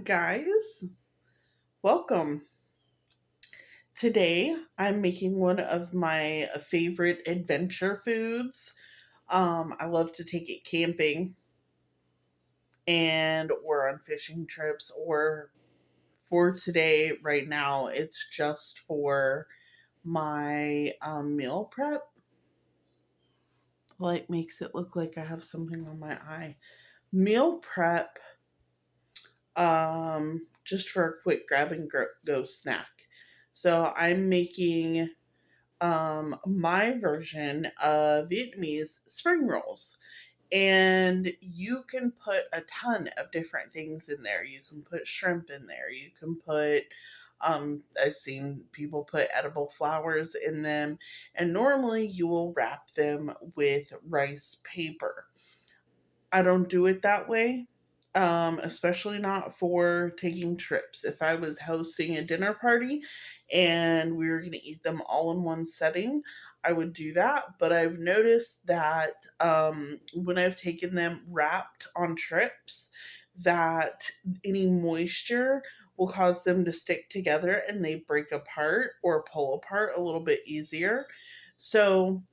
guys. Welcome. Today, I'm making one of my favorite adventure foods. I love to take it camping and or on fishing trips, or for today, right now, it's just for my meal prep. Light makes it look like I have something on my eye. Meal prep, just for a quick grab and go snack. So I'm making my version of Vietnamese spring rolls. And you can put a ton of different things in there. You can put shrimp in there. You can put, I've seen people put edible flowers in them. And normally you will wrap them with rice paper. I don't do it that way, especially not for taking trips. If I was hosting a dinner party and we were going to eat them all in one setting, I would do that. But I've noticed that when I've taken them wrapped on trips, that any moisture will cause them to stick together and they break apart or pull apart a little bit easier. So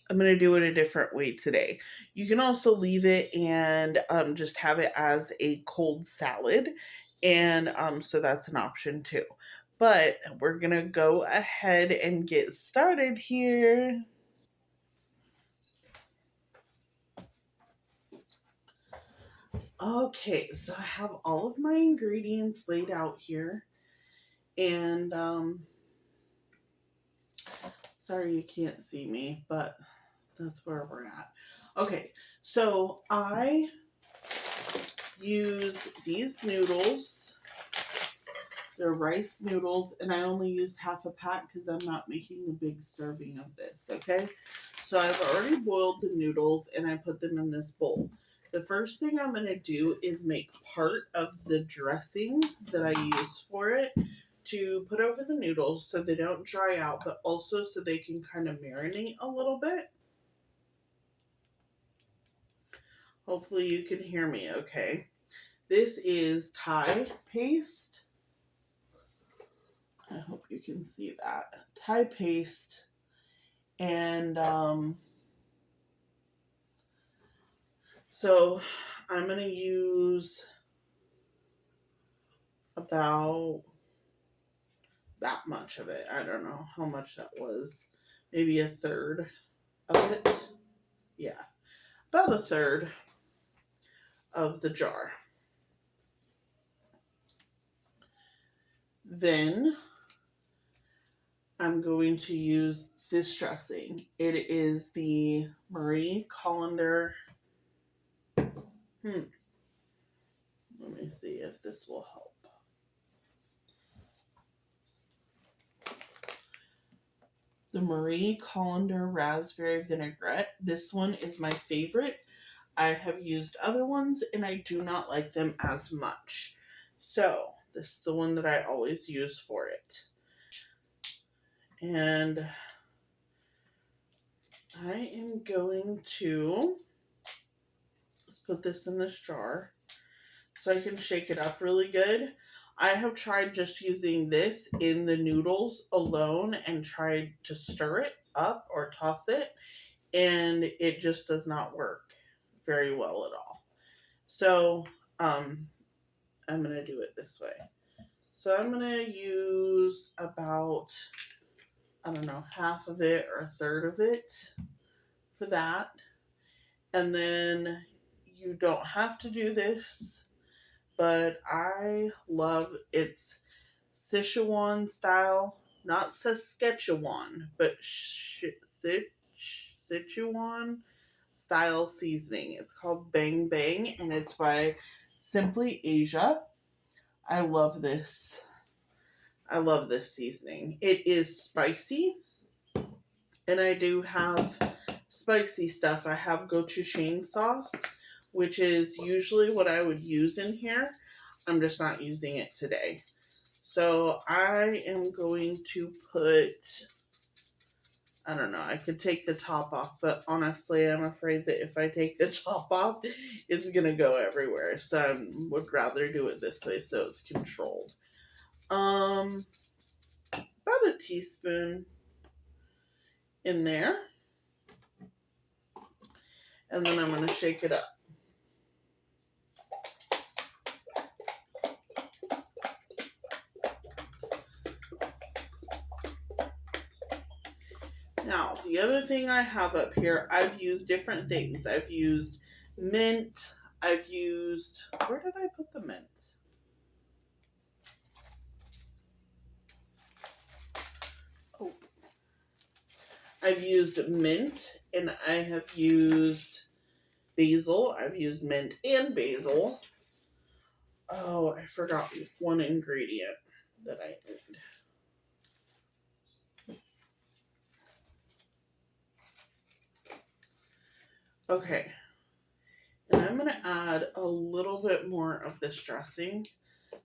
I'm going to do it a different way today. You can also leave it and just have it as a cold salad. And so that's an option too. But we're going to go ahead and get started here. Okay, so I have all of my ingredients laid out here. And sorry you can't see me, but that's where we're at. Okay, so I use these noodles. They're rice noodles, and I only used half a pack because I'm not making a big serving of this, okay? So I've already boiled the noodles, and I put them in this bowl. The first thing I'm going to do is make part of the dressing that I use for it to put over the noodles so they don't dry out, but also so they can kind of marinate a little bit. Hopefully you can hear me okay. This is Thai paste. I hope you can see that. Thai paste. And so I'm going to use about that much of it. I don't know how much that was. Maybe a third of it. Yeah, about a third of the jar. Then I'm going to use this dressing. It is the Marie Colander. Let me see if this will help. The Marie Colander Raspberry Vinaigrette. This one is my favorite. I have used other ones and I do not like them as much. So this is the one that I always use for it. And I am going to let's put this in this jar so I can shake it up really good. I have tried just using this in the noodles alone and tried to stir it up or toss it, and it just does not work very well at all. So I'm going to do it this way. So I'm going to use about, I don't know, half of it or a third of it for that. And then you don't have to do this, but I love it's Sichuan style, not Saskatchewan, but Sichuan style seasoning. It's called Bang Bang, and it's by Simply Asia. I love this. I love this seasoning. It is spicy, and I do have spicy stuff. I have gochujang sauce, which is usually what I would use in here. I'm just not using it today. So I am going to put I don't know. I could take the top off, but honestly, I'm afraid that if I take the top off, it's gonna go everywhere. So I would rather do it this way so it's controlled. About a teaspoon in there. And then I'm gonna shake it up. Now, the other thing I have up here, I've used different things. I've used mint. Where did I put the mint? Oh. I've used mint, and I have used basil. I've used mint and basil. Oh, I forgot one ingredient that I need. Okay. And I'm going to add a little bit more of this dressing.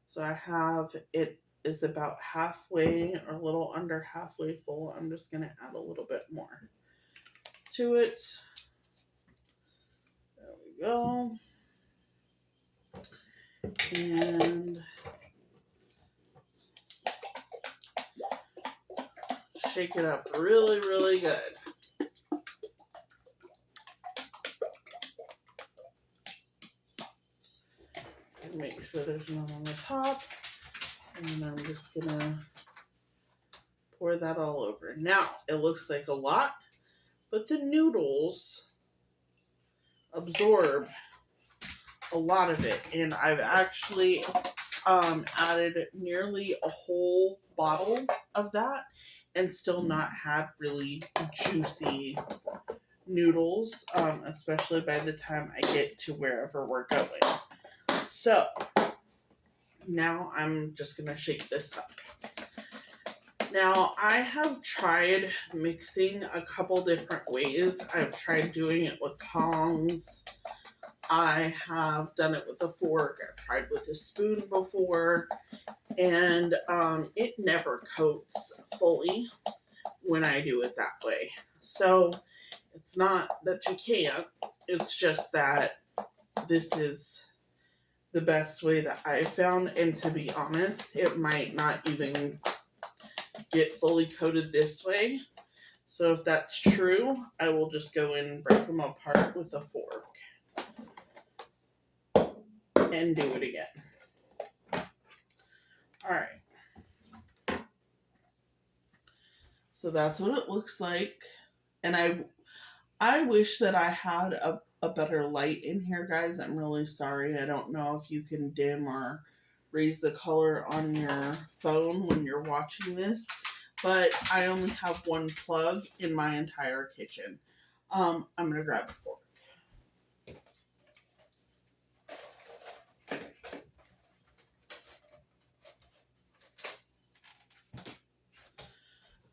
So I have, it is about halfway or a little under halfway full. I'm just going to add a little bit more to it. There we go. And shake it up really, really good. Make sure there's none on the top. And then I'm just going to pour that all over. Now, it looks like a lot, but the noodles absorb a lot of it. And I've actually added nearly a whole bottle of that and still not had really juicy noodles, especially by the time I get to wherever we're going. So, now I'm just going to shake this up. Now, I have tried mixing a couple different ways. I've tried doing it with tongs. I have done it with a fork. I've tried with a spoon before. And it never coats fully when I do it that way. So, it's not that you can't. It's just that this is the best way that I found, and to be honest, it might not even get fully coated this way. So if that's true, I will just go in and break them apart with a fork and do it again. Alright. So that's what it looks like. And I wish that I had a better light in here, guys. I'm really sorry. I don't know if you can dim or raise the color on your phone when you're watching this, but I only have one plug in my entire kitchen. I'm going to grab a fork.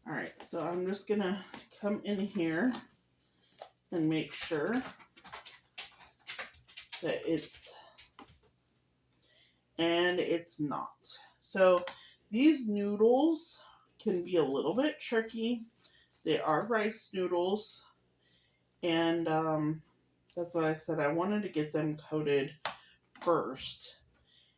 Alright, so I'm just going to come in here and make sure that it's not. So these noodles can be a little bit tricky. They are rice noodles, and that's why I said I wanted to get them coated first.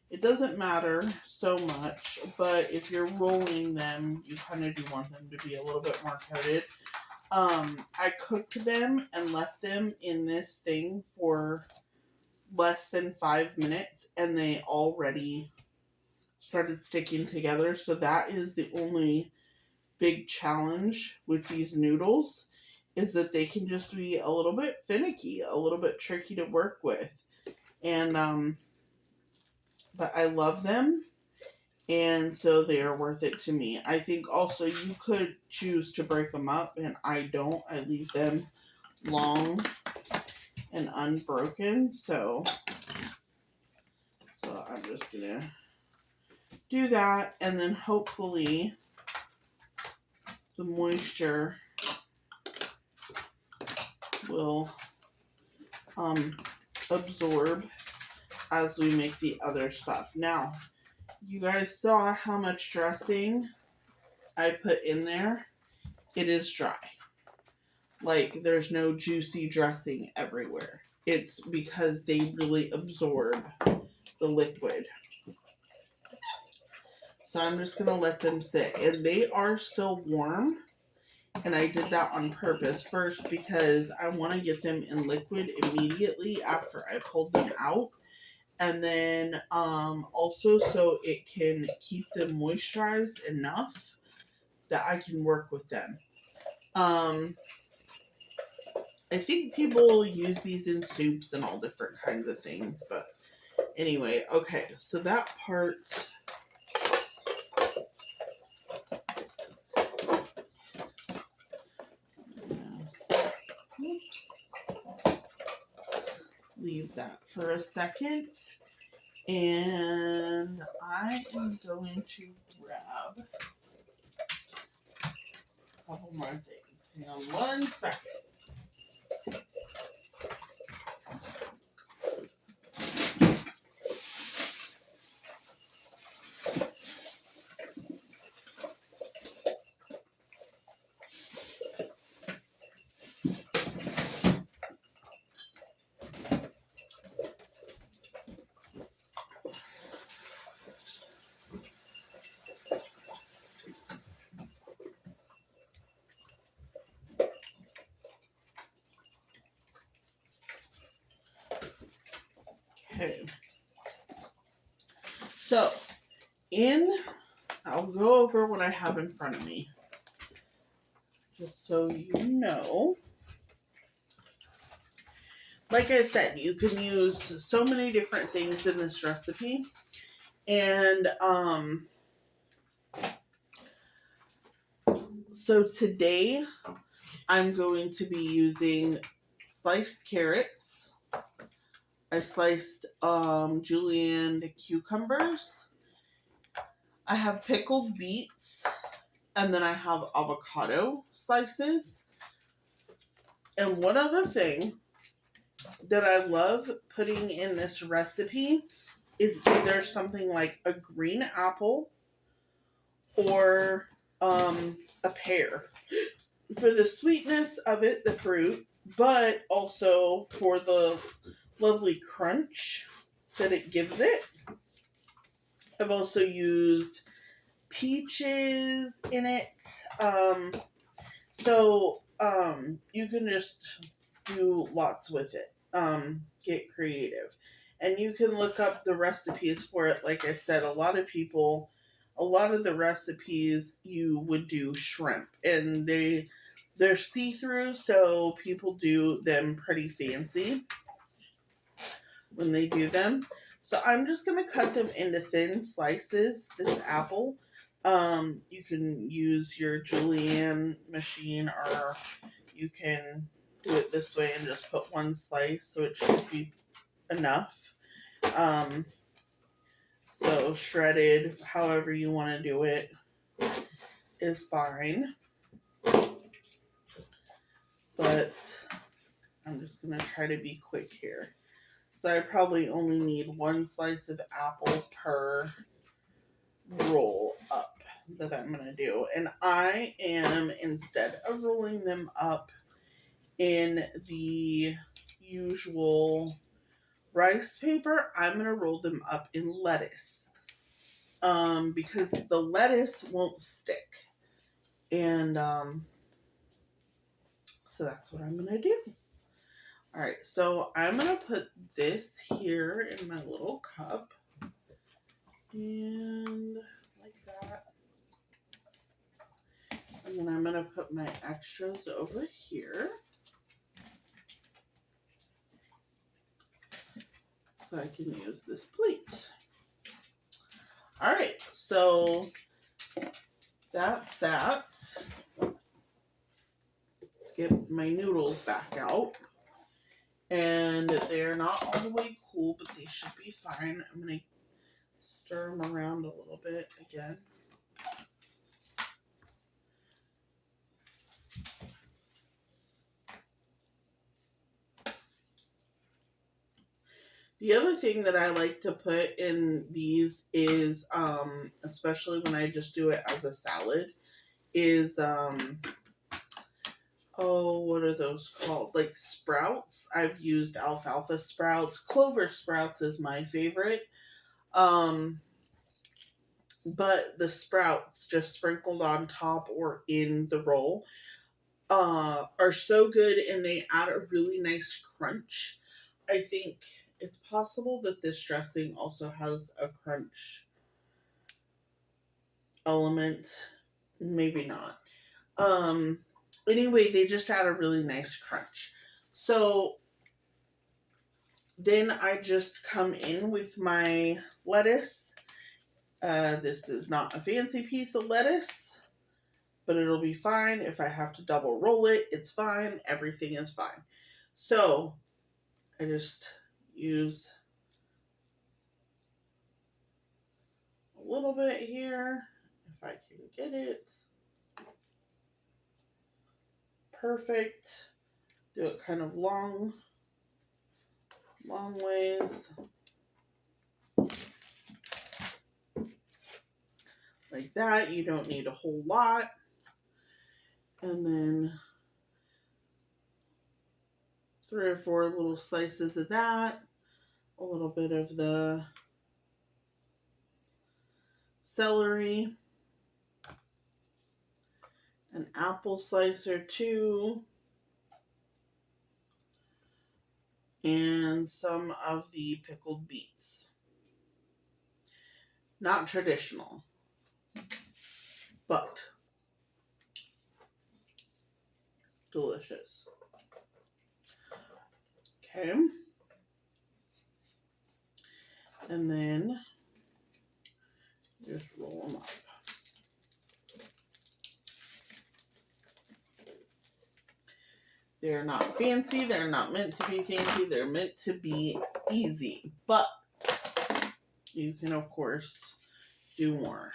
It doesn't matter so much, but if you're rolling them, you kind of do want them to be a little bit more coated. I cooked them and left them in this thing for less than 5 minutes, and they already started sticking together. So that is the only big challenge with these noodles, is that they can just be a little bit finicky, a little bit tricky to work with. And but I love them, and so they are worth it to me. I think also you could choose to break them up, and I don't. I leave them long and unbroken, so I'm just gonna do that, and then hopefully the moisture will absorb as we make the other stuff. Now, you guys saw how much dressing I put in there. It is dry. Like, there's no juicy dressing everywhere. It's because they really absorb the liquid. So I'm just going to let them sit. And they are still warm. And I did that on purpose first because I want to get them in liquid immediately after I pulled them out. And then also so it can keep them moisturized enough that I can work with them. I think people use these in soups and all different kinds of things, but anyway, okay, so that part. Oops. Leave that for a second. And I am going to grab a couple more things. Hang on 1 second. Okay. So, I'll go over what I have in front of me. Just so you know. Like I said, you can use so many different things in this recipe. And, so today I'm going to be using sliced carrots. I sliced julienne cucumbers. I have pickled beets, and then I have avocado slices. And one other thing that I love putting in this recipe is either something like a green apple or a pear. For the sweetness of it, the fruit, but also for the lovely crunch that it gives it. I've also used peaches in it. So you can just do lots with it. Get creative. And you can look up the recipes for it. Like I said, a lot of the recipes you would do shrimp. And they're see-through, so people do them pretty fancy when they do them. So I'm just going to cut them into thin slices, this apple. You can use your julienne machine, or you can do it this way and just put one slice, so it should be enough. So shredded, however you want to do it, is fine. But I'm just going to try to be quick here. So I probably only need one slice of apple per roll up that I'm going to do. And I am, instead of rolling them up in the usual rice paper, I'm going to roll them up in lettuce. Because the lettuce won't stick. And so that's what I'm going to do. Alright, so I'm going to put this here in my little cup. And like that. And then I'm going to put my extras over here. So I can use this plate. Alright, so that's that. Get my noodles back out. And they're not all the way cool, but they should be fine. I'm going to stir them around a little bit again. The other thing that I like to put in these is, especially when I just do it as a salad, is, oh oh, what are those called? Like sprouts. I've used alfalfa sprouts. Clover sprouts is my favorite. Um, but the sprouts just sprinkled on top or in the roll are so good, and they add a really nice crunch. I think it's possible that this dressing also has a crunch element. Maybe not. Um, anyway, they just add a really nice crunch. So then I just come in with my lettuce. This is not a fancy piece of lettuce, but it'll be fine. If I have to double roll it, it's fine. Everything is fine. So I just use a little bit here, if I can get it. Perfect. Do it kind of long ways. Like that. You don't need a whole lot. And then 3 or 4 little slices of that. A little bit of the celery. An apple slice or 2. And some of the pickled beets. Not traditional, but delicious. Okay. And then just roll them up. They're not fancy. They're not meant to be fancy. They're meant to be easy. But you can, of course, do more.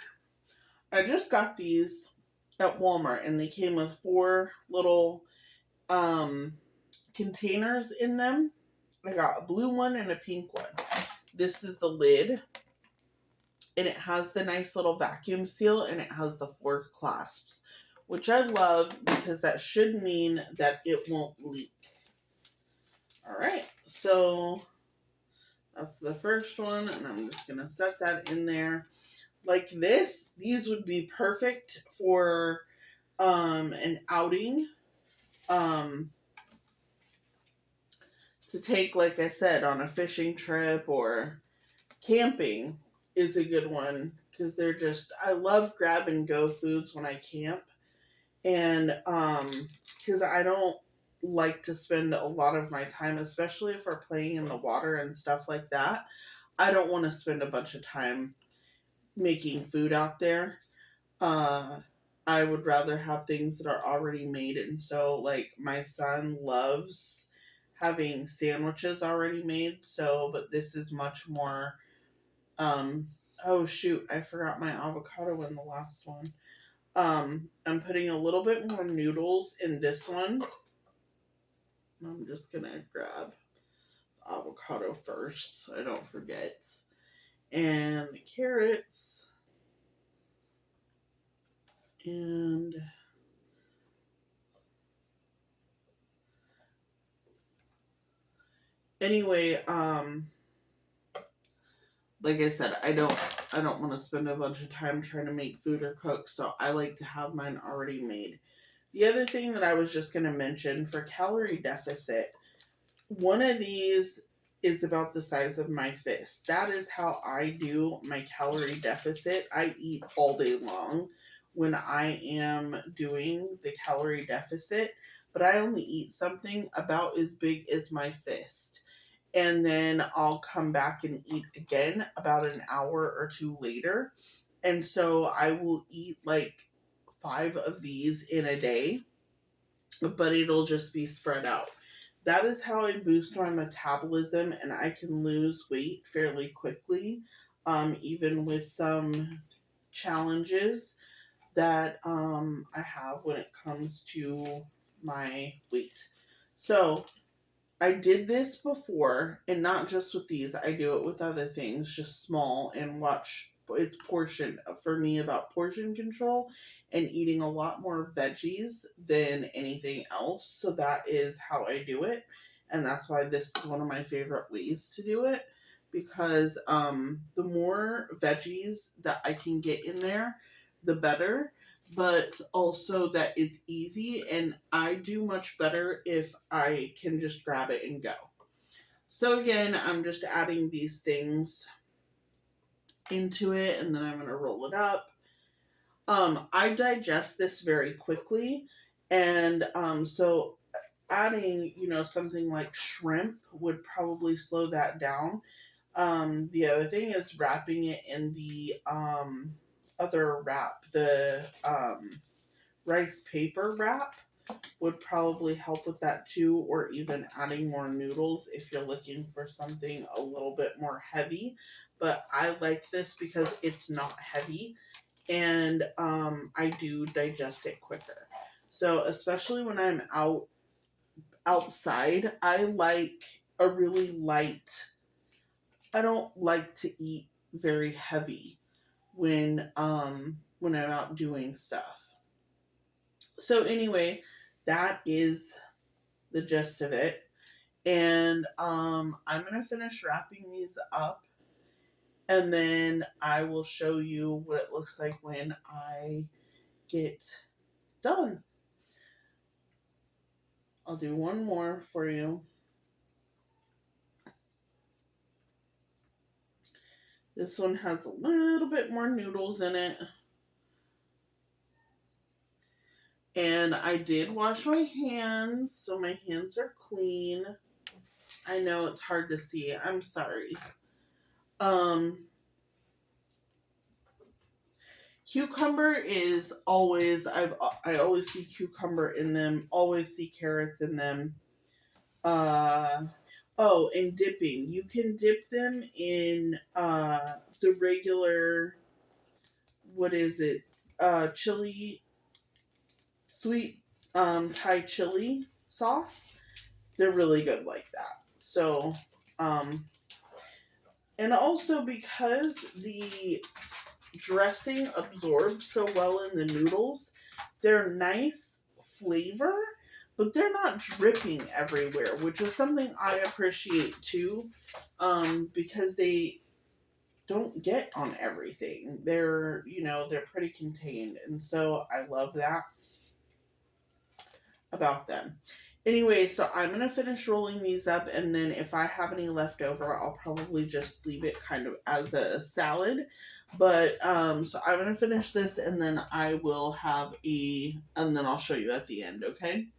I just got these at Walmart, and they came with 4 little containers in them. I got a blue one and a pink one. This is the lid, and it has the nice little vacuum seal, and it has the 4 clasps, which I love because that should mean that it won't leak. Alright, so that's the first one, and I'm just going to set that in there. Like this, these would be perfect for an outing. To take, like I said, on a fishing trip or camping is a good one, because they're just, I love grab and go foods when I camp. And because I don't like to spend a lot of my time, especially if we're playing in the water and stuff like that. I don't want to spend a bunch of time making food out there. I would rather have things that are already made. And so, like, my son loves having sandwiches already made. So, but this is much more, oh shoot, I forgot my avocado in the last one. I'm putting a little bit more noodles in this one. I'm just gonna grab the avocado first so I don't forget. And the carrots. And anyway, like I said, I don't want to spend a bunch of time trying to make food or cook, so I like to have mine already made. The other thing that I was just going to mention for calorie deficit, one of these is about the size of my fist. That is how I do my calorie deficit. I eat all day long when I am doing the calorie deficit, but I only eat something about as big as my fist. And then I'll come back and eat again about an hour or 2 later. And so I will eat like 5 of these in a day, but it'll just be spread out. That is how I boost my metabolism, and I can lose weight fairly quickly, even with some challenges that I have when it comes to my weight. So I did this before, and not just with these, I do it with other things, just small, and watch it's portion for me about portion control and eating a lot more veggies than anything else. So that is how I do it. And that's why this is one of my favorite ways to do it, because the more veggies that I can get in there, the better, but also that it's easy, and I do much better if I can just grab it and go. So again, I'm just adding these things into it, and then I'm going to roll it up. I digest this very quickly, and so adding, something like shrimp would probably slow that down. The other thing is wrapping it in the other wrap, the rice paper wrap would probably help with that too, or even adding more noodles if you're looking for something a little bit more heavy. But I like this because it's not heavy, and I do digest it quicker. So especially when I'm outside, I like a really light. I don't like to eat very heavy when I'm out doing stuff. So anyway, that is the gist of it. And I'm gonna finish wrapping these up, and then I will show you what it looks like when I get done. I'll do one more for you. This one has a little bit more noodles in it. And I did wash my hands, so my hands are clean. I know it's hard to see. I'm sorry. Um, Cucumber is always, I always see cucumber in them, always see carrots in them. Oh, and dipping. You can dip them in the regular, what is it? Chili, sweet Thai chili sauce. They're really good like that. So, and also because the dressing absorbs so well in the noodles, they're nice flavor, but they're not dripping everywhere, which is something I appreciate too, because they don't get on everything. They're pretty contained, and so I love that about them. Anyway, so I'm going to finish rolling these up, and then if I have any left over, I'll probably just leave it kind of as a salad. But, so I'm going to finish this, and then and then I'll show you at the end, okay?